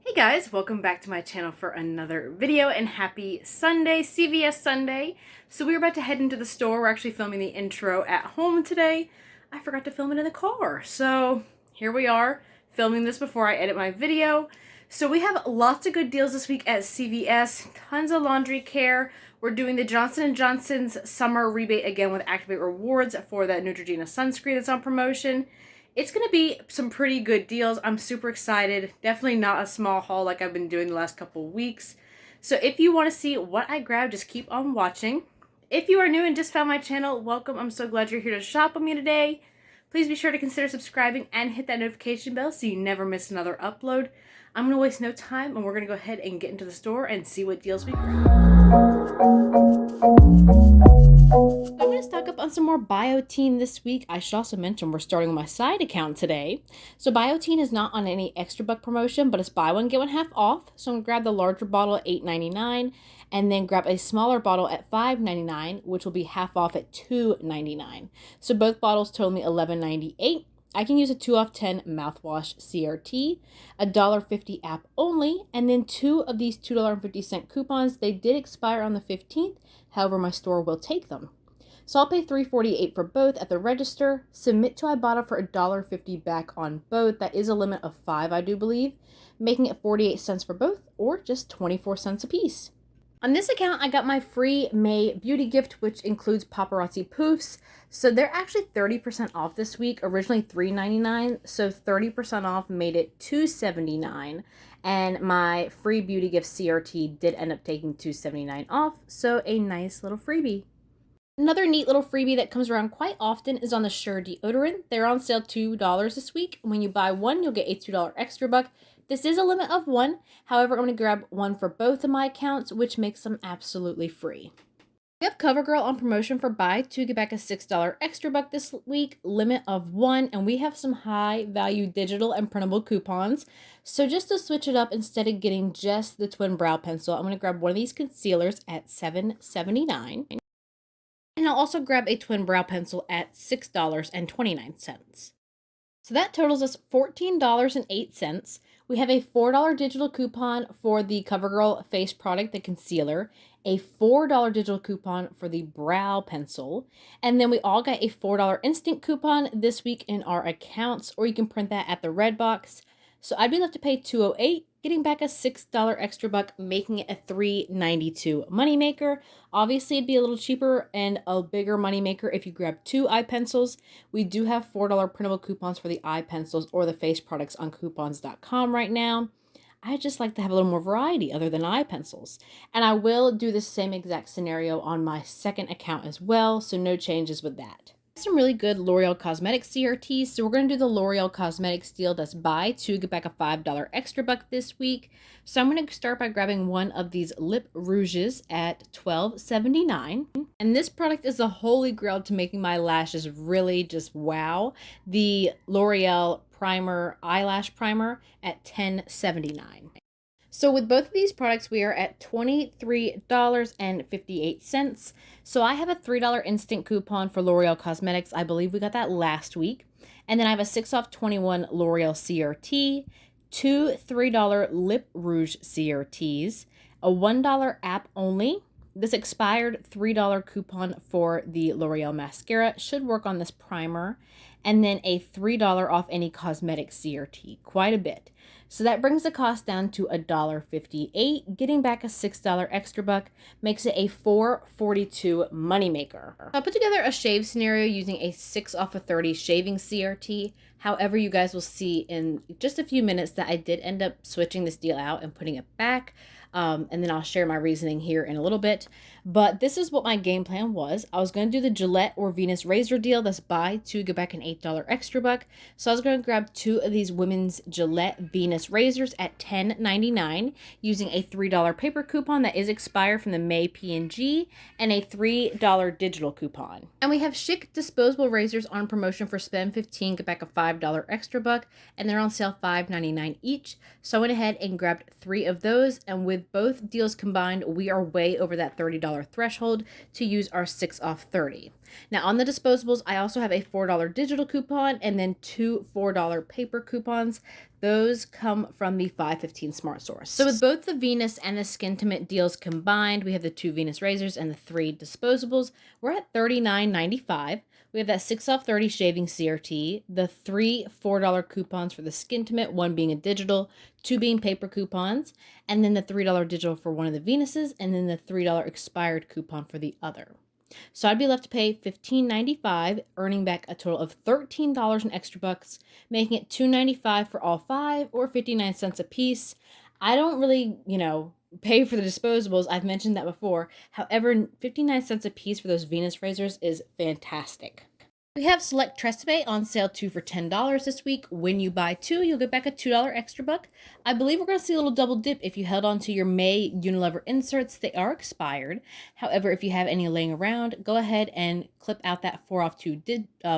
Hey guys, welcome back to my channel for another video and happy Sunday, CVS Sunday. So we're about to head into the store. We're actually filming the intro at home today. I forgot to film it in the car. So here we are filming this before I edit my video. So we have lots of good deals this week at CVS, tons of laundry care. We're doing the Johnson & Johnson's summer rebate again with Activate Rewards for that Neutrogena sunscreen that's on promotion. It's going to be some pretty good deals. I'm super excited. Definitely not a small haul like I've been doing the last couple of weeks. So if you want to see what I grabbed, just keep on watching. If you are new and just found my channel, welcome. I'm so glad you're here to shop with me today. Please be sure to consider subscribing and hit that notification bell so you never miss another upload. I'm going to waste no time and we're going to go ahead and get into the store and see what deals we grab. I'm going to stock up on some more Biotin this week. I should also mention we're starting with my side account today. So Biotin is not on any extra buck promotion, but it's buy one, get one half off. So I'm going to grab the larger bottle at $8.99 and then grab a smaller bottle at $5.99, which will be half off at $2.99. So both bottles total me $11.98. I can use a 2 off 10 mouthwash CRT, a $1.50 app only, and then 2 of these $2.50 coupons. They did expire on the 15th. However, my store will take them. So I'll pay $3.48 for both at the register, submit to Ibotta for $1.50 back on both. That is a limit of 5, I do believe, making it 48 cents for both or just 24 cents a piece. On this account, I got my free May beauty gift, which includes paparazzi poofs. So they're actually 30% off this week, originally $3.99. So 30% off made it $2.79. And my free beauty gift CRT did end up taking $2.79 off. So a nice little freebie. Another neat little freebie that comes around quite often is on the Sure deodorant. They're on sale $2 this week. When you buy one, you'll get a $2 extra buck. This is a limit of 1. However, I'm going to grab one for both of my accounts, which makes them absolutely free. We have Covergirl on promotion for buy 2, get back a $6 extra buck this week, limit of 1, and we have some high value digital and printable coupons. So just to switch it up, instead of getting just the twin brow pencil, I'm going to grab one of these concealers at $7.79. And I'll also grab a twin brow pencil at $6.29. So that totals us $14.08. We have a $4 digital coupon for the CoverGirl face product, the concealer, a $4 digital coupon for the brow pencil, and then we all got a $4 instant coupon this week in our accounts, or you can print that at the red box. So I'd be left to pay $2.08, getting back a $6 extra buck, making it a $3.92 moneymaker. Obviously, it'd be a little cheaper and a bigger moneymaker if you grab 2 eye pencils. We do have $4 printable coupons for the eye pencils or the face products on coupons.com right now. I just like to have a little more variety other than eye pencils. And I will do the same exact scenario on my second account as well, so no changes with that. Some really good L'Oreal Cosmetics CRTs. So we're going to do the L'Oreal Cosmetics deal that's buy 2, get back a $5 extra buck this week. So I'm going to start by grabbing one of these lip rouges at $12.79. And this product is the holy grail to making my lashes really just wow. The L'Oreal Primer Eyelash Primer at $10.79. So with both of these products, we are at $23.58. So I have a $3 instant coupon for L'Oreal Cosmetics. I believe we got that last week. And then I have a 6 off 21 L'Oreal CRT, 2 $3 Lip Rouge CRTs, a $1 app only. This expired $3 coupon for the L'Oreal mascara. Should work on this primer. And then a $3 off any cosmetic CRT. Quite a bit. So that brings the cost down to $1.58. Getting back a $6 extra buck makes it a $4.42 moneymaker. I put together a shave scenario using a 6 off of 30 shaving CRT. However, you guys will see in just a few minutes that I did end up switching this deal out and putting it back. And then I'll share my reasoning here in a little bit. But this is what my game plan was. I was going to do the Gillette or Venus razor deal. That's buy 2, get back an $8 extra buck. So I was going to grab 2 of these women's Gillette Venus razors at $10.99 using a $3 paper coupon that is expired from the May P&G and a $3 digital coupon. And we have Schick disposable razors on promotion for spend 15, get back a $5 extra buck, and they're on sale $5.99 each. So I went ahead and grabbed 3 of those, and with with both deals combined, we are way over that $30 threshold to use our 6 off 30. Now on the disposables, I also have a $4 digital coupon and then two $4 paper coupons. Those come from the 515 Smart Source. So with both the Venus and the Skintimate deals combined, we have the 2 Venus razors and the 3 disposables. We're at $39.95. We have that 6 off 30 shaving CRT, the 3 $4 coupons for the Skintimate, one being a digital, 2 being paper coupons, and then the $3 digital for one of the Venuses, and then the $3 expired coupon for the other. So I'd be left to pay $15.95, earning back a total of $13 in extra bucks, making it $2.95 for all 5 or 59 cents a piece. I don't really, pay for the disposables. I've mentioned that before. However, 59 cents a piece for those Venus razors is fantastic. We have Select Tresemme on sale 2 for $10 this week. When you buy 2, you'll get back a $2 extra buck. I believe we're going to see a little double dip if you held on to your May Unilever inserts. They are expired. However, if you have any laying around, go ahead and clip out that 4 off 2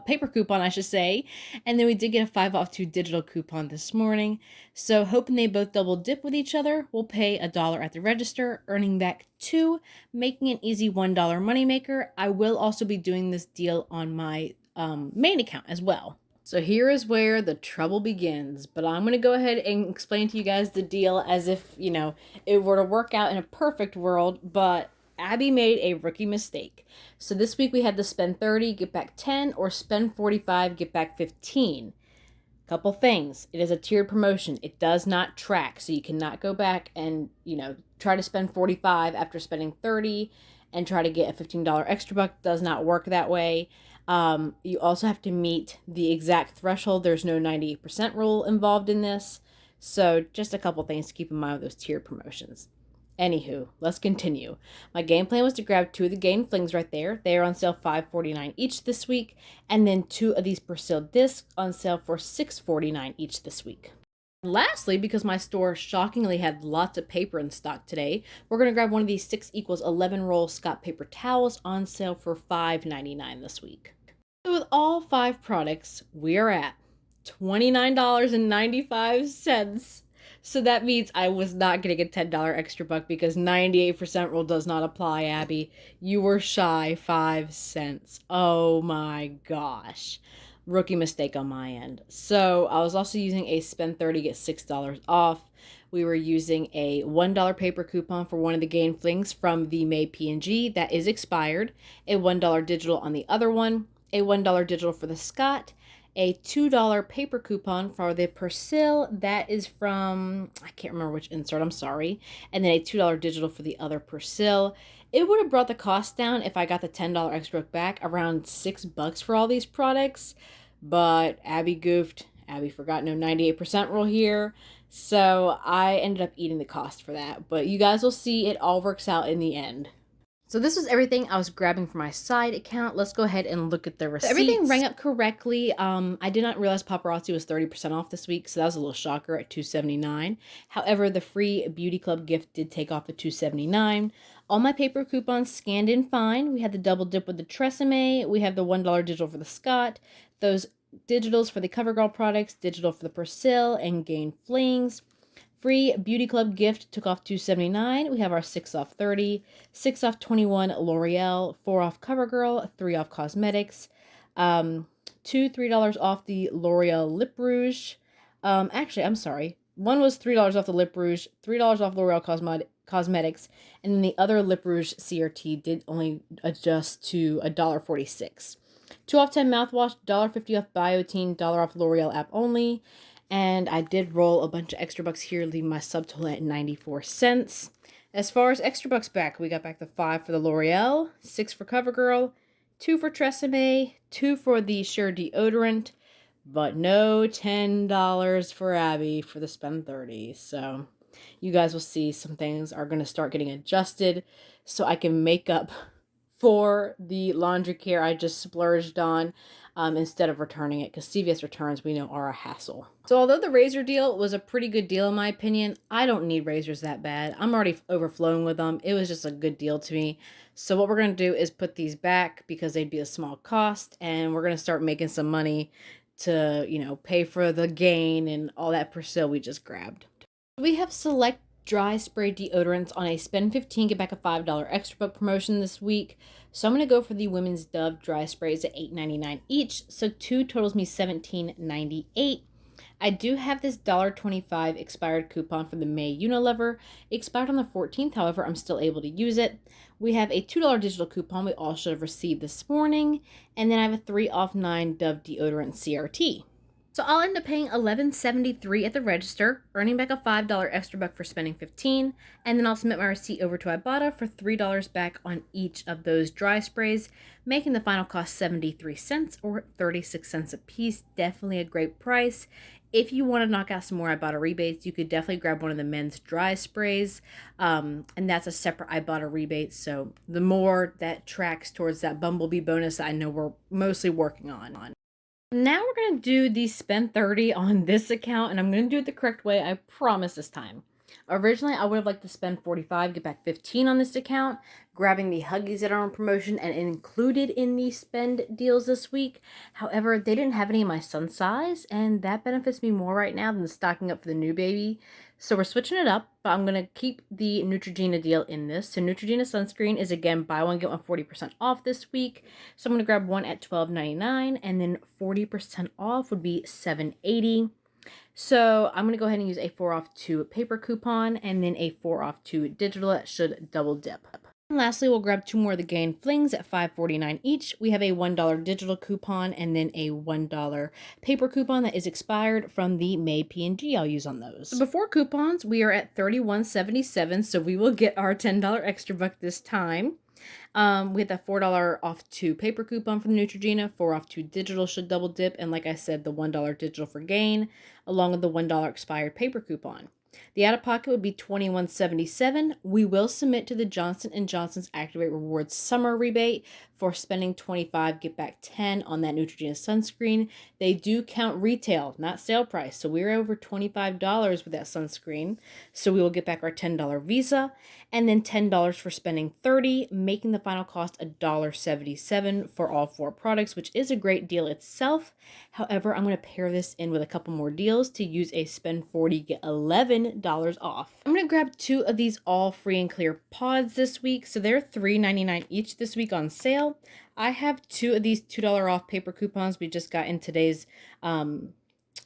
paper coupon, I should say. And then we did get a 5 off 2 digital coupon this morning. So hoping they both double dip with each other, we'll pay $1 at the register, earning back 2, making an easy $1 moneymaker. I will also be doing this deal on my main account as well. So here is where the trouble begins, but I'm going to go ahead and explain to you guys the deal as if, it were to work out in a perfect world, but Abby made a rookie mistake. So this week we had to spend 30, get back 10, or spend 45, get back 15. Couple things. It is a tiered promotion. It does not track, so you cannot go back and, try to spend 45 after spending 30 and try to get a $15 extra buck. Does not work that way. You also have to meet the exact threshold. There's no 98% rule involved in this. So just a couple things to keep in mind with those tiered promotions. Anywho, let's continue. My game plan was to grab 2 of the Game Flings right there. They are on sale $5.49 each this week. And then 2 of these Persil discs on sale for $6.49 each this week. Lastly, because my store shockingly had lots of paper in stock today, we're going to grab one of these 6 equals 11 roll Scott paper towels on sale for $5.99 this week. So with all 5 products, we are at $29.95. So that means I was not getting a $10 extra buck because 98% rule does not apply, Abby. You were shy 5 cents. Oh my gosh. Rookie mistake on my end. So I was also using a spend 30, get $6 off. We were using a $1 paper coupon for one of the Game Flings from the May P&G that is expired, a $1 digital on the other one, a $1 digital for the Scott, a $2 paper coupon for the Persil that is from, I can't remember which insert, I'm sorry, and then a $2 digital for the other Persil. It would have brought the cost down if I got the $10 extra back, around $6 for all these products, but Abby goofed. Abby forgot no 98% rule here, so I ended up eating the cost for that, but you guys will see it all works out in the end. So this was everything I was grabbing for my side account. Let's go ahead and look at the receipts. So everything rang up correctly. I did not realize paparazzi was 30% off this week, so that was a little shocker at $2.79. However, the free Beauty Club gift did take off the $2.79. All my paper coupons scanned in fine. We had the double dip with the Tresemme. We have the $1 digital for the Scott. Those digitals for the Covergirl products, digital for the Persil and Gain Flings. Free Beauty Club gift took off $2.79. We have our 6 off 30, 6 off 21 L'Oreal, 4 off Covergirl, 3 off cosmetics, 2 $3 off the L'Oreal Lip Rouge. Actually, I'm sorry. One was $3 off the Lip Rouge, $3 off L'Oreal Cosmetics, and then the other Lip Rouge CRT did only adjust to $1.46. 2 off 10 mouthwash, $1.50 off Biotine, $1 off L'Oreal app only. And I did roll a bunch of extra bucks here, leaving my subtotal at 94 cents. As far as extra bucks back, we got back the 5 for the L'Oreal, 6 for CoverGirl, 2 for Tresemme, 2 for the Sure deodorant, but no $10 for Abby for the spend 30. So you guys will see some things are going to start getting adjusted so I can make up for the laundry care I just splurged on. Instead of returning it, because CVS returns we know are a hassle. So although the razor deal was a pretty good deal in my opinion, I don't need razors that bad. I'm already overflowing with them. It was just a good deal to me. So what we're going to do is put these back because they'd be a small cost, and we're going to start making some money to, pay for the gain and all that Persil we just grabbed. We have Select dry spray deodorants on a spend 15 get back a $5 extra buck promotion this week. So I'm going to go for the Women's Dove dry sprays at $8.99 each. So 2 totals me $17.98. I do have this $1.25 expired coupon for the May Unilever. It expired on the 14th, however, I'm still able to use it. We have a $2 digital coupon we all should have received this morning. And then I have a 3 off 9 Dove deodorant CRT. So I'll end up paying $11.73 at the register, earning back a $5 extra buck for spending $15, and then I'll submit my receipt over to Ibotta for $3 back on each of those dry sprays, making the final cost 73 cents or 36 cents a piece. Definitely a great price. If you want to knock out some more Ibotta rebates, you could definitely grab one of the men's dry sprays, and that's a separate Ibotta rebate. So the more that tracks towards that bumblebee bonus that I know we're mostly working on. Now we're going to do the spend 30 on this account, and I'm going to do it the correct way, I promise this time. Originally, I would have liked to spend 45, get back 15 on this account, grabbing the Huggies that are on promotion and included in the spend deals this week. However, they didn't have any in my son's size, and that benefits me more right now than stocking up for the new baby. So we're switching it up, but I'm going to keep the Neutrogena deal in this. So Neutrogena sunscreen is, again, buy one, get one 40% off this week. So I'm going to grab one at $12.99, and then 40% off would be $7.80. So I'm going to go ahead and use a 4 off 2 paper coupon and then a 4 off 2 digital. That should double dip. And lastly, we'll grab 2 more of the Gain Flings at $5.49 each. We have a $1 digital coupon and then a $1 paper coupon that is expired from the May P&G. I'll use on those. So before coupons, we are at $31.77, so we will get our $10 extra buck this time. We had that $4 off 2 paper coupon for the Neutrogena, 4 off 2 digital should double dip, and like I said, the $1 digital for Gain, along with the $1 expired paper coupon. The out-of-pocket would be $21.77. We will submit to the Johnson & Johnson's Activate Rewards summer rebate for spending $25, get back $10 on that Neutrogena sunscreen. They do count retail, not sale price, so we're over $25 with that sunscreen. So we will get back our $10 Visa, and then $10 for spending $30, making the final cost $1.77 for all 4 products, which is a great deal itself. However, I'm going to pair this in with a couple more deals to use a spend 40, get $11 off. I'm going to grab 2 of these all free and clear pods this week. So they're $3.99 each this week on sale. I have 2 of these $2 off paper coupons we just got in today's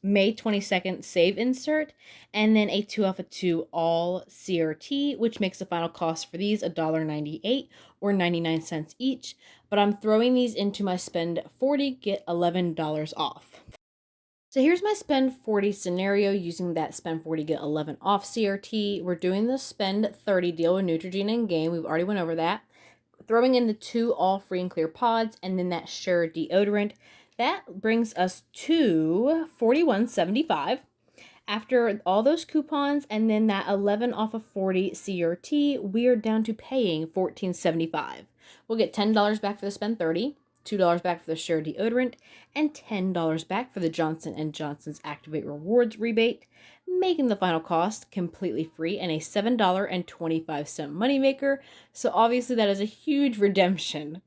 May 22nd save insert, and then a 2 off of 2 all CRT, which makes the final cost for these $1.98 or 99 cents each. But I'm throwing these into my spend 40, get $11 off. So here's my spend 40 scenario using that spend 40 get 11 off CRT. We're doing the spend 30 deal with Neutrogena and Gain. We've already went over that. Throwing in the 2 all free and clear pods and then that Sure deodorant. That brings us to $41.75. After all those coupons and then that 11 off of 40 CRT, we are down to paying $14.75. We'll get $10 back for the spend 30. $2 back for the Sure deodorant, and $10 back for the Johnson & Johnson's Activate Rewards rebate, making the final cost completely free and a $7.25 moneymaker. So obviously that is a huge redemption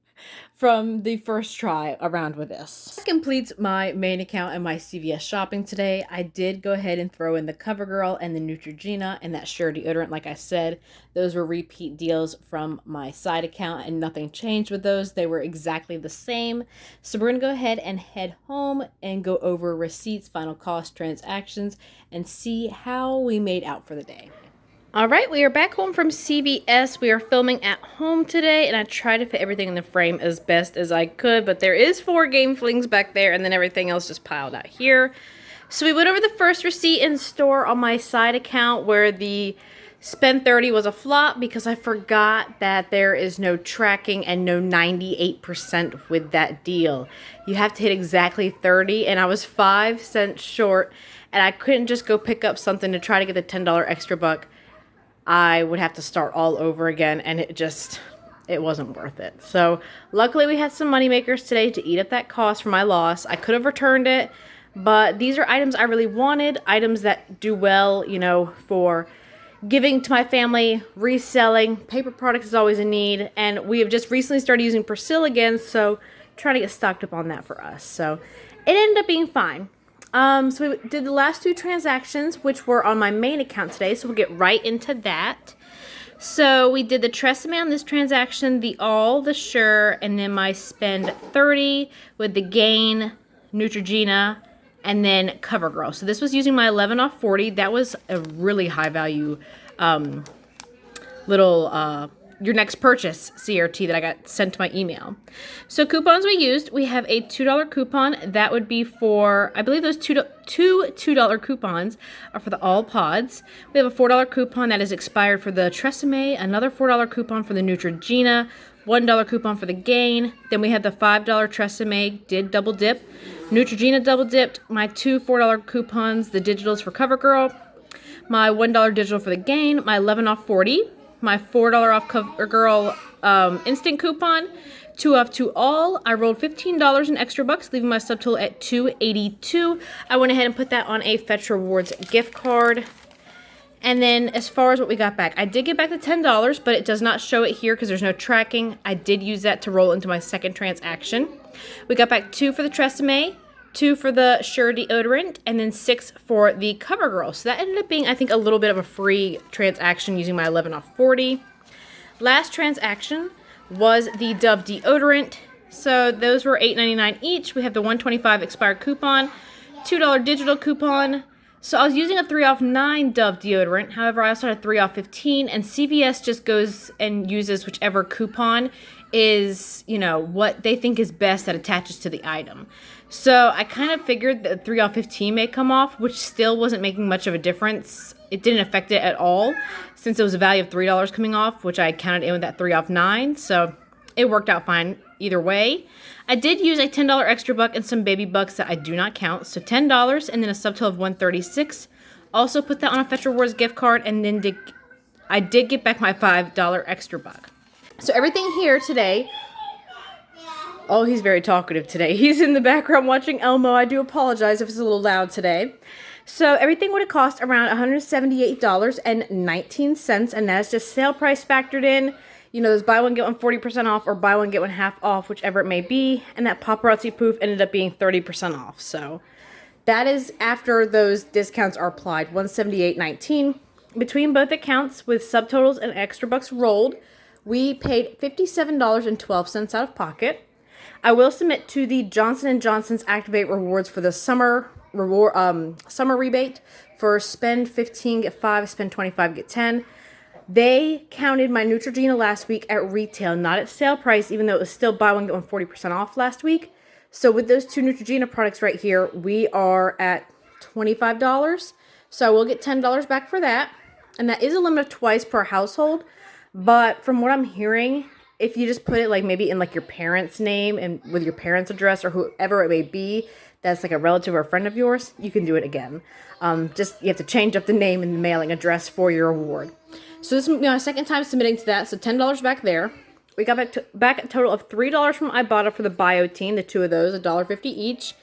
from the first try around with this. That completes my main account and my CVS shopping today. I did go ahead and throw in the Covergirl and the Neutrogena and that Sure deodorant. Like I said, those were repeat deals from my side account and nothing changed with those. They were exactly the same. So we're going to go ahead and head home and go over receipts, final cost, transactions, and see how we made out for the day. All right, we are back home from CVS. We are filming at home today, and I tried to fit everything in the frame as best as I could, but there is 4 game flings back there, and then everything else just piled out here. So we went over the first receipt in store on my side account where the spend 30 was a flop because I forgot that there is no tracking and no 98% with that deal. You have to hit exactly 30, and I was 5 cents short, and I couldn't just go pick up something to try to get the $10 extra buck. I would have to start all over again, and it wasn't worth it. So luckily we had some money makers today to eat up that cost for my loss. I could have returned it, but these are items I really wanted, items that do well, you know, for giving to my family, reselling. Paper products is always a need, and we have just recently started using Persil again, so trying to get stocked up on that for us. So it ended up being fine. So we did the last 2 transactions, which were on my main account today, so we'll get right into that. So we did the Tresemme on this transaction, the All, the Sure, and then my spend 30 with the Gain, Neutrogena, and then Covergirl. So this was using my 11 off 40. That was a really high value little your next purchase CRT that I got sent to my email. So coupons we used, we have a $2 coupon. That would be for, I believe those two $2 coupons are for the All Pods. We have a $4 coupon that is expired for the Tresemme, another $4 coupon for the Neutrogena, $1 coupon for the Gain. Then we have the $5 Tresemme, did double dip. Neutrogena double dipped. My 2 $4 coupons, the digitals for CoverGirl. My $1 digital for the Gain. My 11 off 40. My $4 off CoverGirl instant coupon, 2 off 2 all. I rolled $15 in extra bucks, leaving my subtotal at $282. I went ahead and put that on a Fetch Rewards gift card. And then as far as what we got back, I did get back the $10, but it does not show it here because there's no tracking. I did use that to roll into my second transaction. We got back 2 for the Tresemme, 2 for the Sure deodorant, and then 6 for the CoverGirl. So that ended up being, I think, a little bit of a free transaction using my 11 off 40. Last transaction was the Dove deodorant. So those were $8.99 each. We have the $125 expired coupon, $2 digital coupon. So I was using a 3 off 9 Dove deodorant. However, I also had a 3 off 15, and CVS just goes and uses whichever coupon is, you know, what they think is best that attaches to the item. So I kind of figured that 3 off 15 may come off, which still wasn't making much of a difference. It didn't affect it at all since it was a value of $3 coming off, which I counted in with that 3 off 9. So it worked out fine either way. I did use a $10 extra buck and some baby bucks that I do not count. So $10 and then a subtotal of $136. Also put that on a Fetch Rewards gift card, and then I did get back my $5 extra buck. So everything here today. Oh, he's very talkative today. He's in the background watching Elmo. I do apologize if it's a little loud today. So everything would have cost around $178.19, and that's just sale price factored in. You know, those buy one, get one 40% off, or buy one, get one half off, whichever it may be. And that paparazzi proof ended up being 30% off. So that is after those discounts are applied, $178.19. Between both accounts, with subtotals and extra bucks rolled, we paid $57.12 out of pocket. I will submit to the Johnson & Johnson's Activate Rewards for the summer rebate for spend 15, get 5, spend 25, get 10. They counted my Neutrogena last week at retail, not at sale price, even though it was still buy one, get one 40% off last week. So with those 2 Neutrogena products right here, we are at $25. So I will get $10 back for that. And that is a limit of twice per household. But from what I'm hearing, if you just put it like maybe in like your parents' name and with your parents' address or whoever it may be, that's like a relative or a friend of yours, you can do it again. Just you have to change up the name and the mailing address for your award. So this is my second time submitting to that, so $10 back there. We got back a total of $3 from Ibotta for the Biotin, the 2 of those, $1.50 each.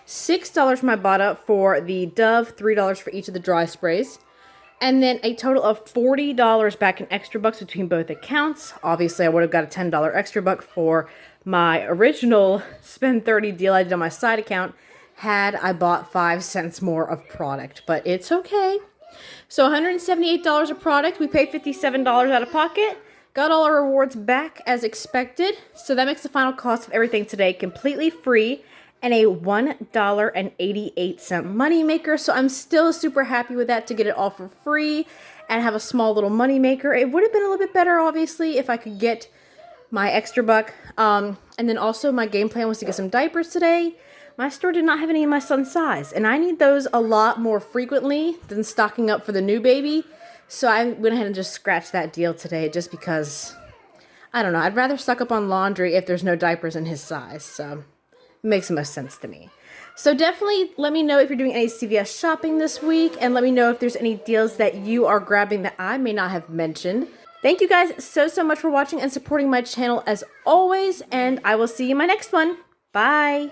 $6 from Ibotta for the Dove, $3 for each of the dry sprays. And then a total of $40 back in extra bucks between both accounts. Obviously, I would have got a $10 extra buck for my original spend 30 deal I did on my side account had I bought 5 cents more of product. But it's okay. So $178 of product. We paid $57 out of pocket. Got all our rewards back as expected. So that makes the final cost of everything today completely free and a $1.88 moneymaker. So I'm still super happy with that to get it all for free and have a small little moneymaker. It would have been a little bit better, obviously, if I could get my extra buck. And then also my game plan was to get some diapers today. My store did not have any in my son's size, and I need those a lot more frequently than stocking up for the new baby. So I went ahead and just scratched that deal today just because, I don't know, I'd rather stock up on laundry if there's no diapers in his size. So it makes the most sense to me. So definitely let me know if you're doing any CVS shopping this week, and let me know if there's any deals that you are grabbing that I may not have mentioned. Thank you guys so much for watching and supporting my channel as always, and I will see you in my next one. Bye!